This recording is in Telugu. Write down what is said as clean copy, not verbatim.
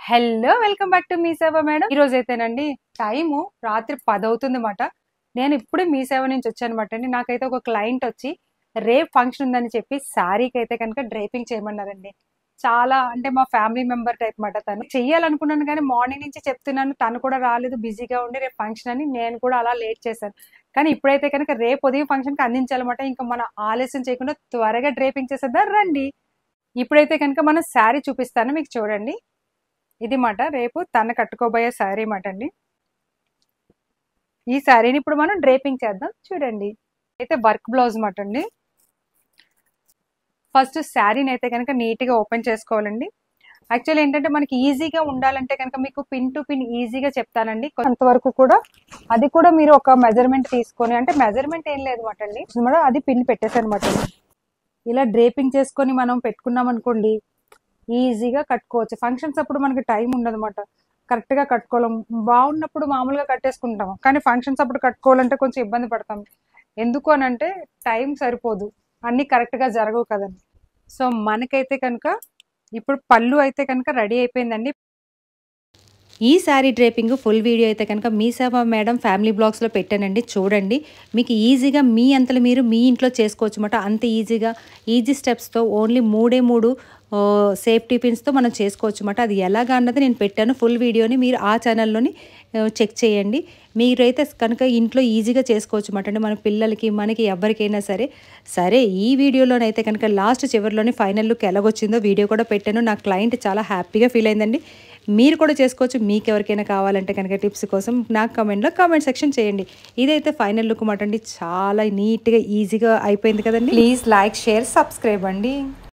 Hello welcome back to me సేవ మేడం. ఈ రోజు అయితేనండి టైము రాత్రి 10 అవుతుందన్నమాట. నేను ఇప్పుడే మీ సేవ నుంచి వచ్చానమాట అండి. నాకైతే ఒక క్లయింట్ వచ్చి రేపు ఫంక్షన్ ఉందని చెప్పి శారీకి అయితే కనుక డ్రైపింగ్ చేయమన్నారండి. చాలా అంటే మా ఫ్యామిలీ మెంబర్ టైప్ మాట. తను చెయ్యాలనుకున్నాను కానీ మార్నింగ్ నుంచి చెప్తున్నాను, తను కూడా రాలేదు, బిజీగా ఉండి రేపు ఫంక్షన్ అని నేను కూడా అలా లేట్ చేశాను. కానీ ఇప్పుడైతే కనుక రేపు ఉదయం ఫంక్షన్కి అందించాలన్నమాట. ఇంకా మనం ఆలస్యం చేయకుండా త్వరగా డ్రైపింగ్ చేసేద్దాం రండి. ఇప్పుడైతే కనుక మనం శారీ చూపిస్తాను, మీకు చూడండి. ఇది మాట రేపు తన కట్టుకోబోయే శారీ మాట అండి. ఈ శారీని ఇప్పుడు మనం డ్రేపింగ్ చేద్దాం చూడండి. అయితే వర్క్ బ్లౌజ్ మాట అండి. ఫస్ట్ శారీని అయితే కనుక నీట్గా ఓపెన్ చేసుకోవాలండి. యాక్చువల్లీ ఏంటంటే మనకి ఈజీగా ఉండాలంటే కనుక మీకు పిన్ టు పిన్ ఈజీగా చెప్తానండి. కొంతవరకు కూడా అది కూడా మీరు ఒక మెజర్మెంట్ తీసుకొని, అంటే మెజర్మెంట్ ఏం లేదు మాట అండి, అది పిన్ పెట్టేసానమాట. ఇలా డ్రేపింగ్ చేసుకొని మనం పెట్టుకున్నాం అనుకోండి, ఈజీగా కట్టుకోవచ్చు. ఫంక్షన్స్ అప్పుడు మనకి టైం ఉండదు అనమాట, కరెక్ట్గా కట్టుకోలేం. బాగున్నప్పుడు మామూలుగా కట్టేసుకుంటాం, కానీ ఫంక్షన్స్ అప్పుడు కట్టుకోవాలంటే కొంచెం ఇబ్బంది పడతాం. ఎందుకు అని అంటే టైం సరిపోదు, అన్నీ కరెక్ట్గా జరగవు కదండి. సో మనకైతే కనుక ఇప్పుడు పళ్ళు అయితే కనుక రెడీ అయిపోయిందండి. ఈ శారీ డ్రేపింగ్ ఫుల్ వీడియో అయితే కనుక మీ సేవ మేడం ఫ్యామిలీ బ్లాగ్స్లో పెట్టానండి, చూడండి. మీకు ఈజీగా మీ అంతలు మీరు మీ ఇంట్లో చేసుకోవచ్చు అన్నమాట. అంత ఈజీ స్టెప్స్తో ఓన్లీ మూడు సేఫ్టీ పిన్స్తో మనం చేసుకోవచ్చు అన్నమాట. అది ఎలాగా అన్నది నేను పెట్టాను ఫుల్ వీడియోని, మీరు ఆ ఛానల్లోని చెక్ చేయండి. మీరైతే కనుక ఇంట్లో ఈజీగా చేసుకోవచ్చు అన్నమాట అండి. మన పిల్లలకి మనకి ఎవరికైనా సరే ఈ వీడియోలోనైతే కనుక లాస్ట్ చివరిలోని ఫైనల్ లుక్ ఎలాగొచ్చిందో వీడియో కూడా పెట్టాను. నా క్లయింట్ చాలా హ్యాపీగా ఫీల్ అయిందండి. మీరు కూడా చేసుకోవచ్చు. మీకు ఎవరికైనా కావాలంటే కనుక టిప్స్ కోసం నాకు కామెంట్ సెక్షన్ చేయండి. ఇదైతే ఫైనల్ లుక్ మాట అండి. చాలా నీట్గా ఈజీగా అయిపోయింది కదండి. ప్లీజ్ లైక్, షేర్, సబ్స్క్రైబ్ అండి.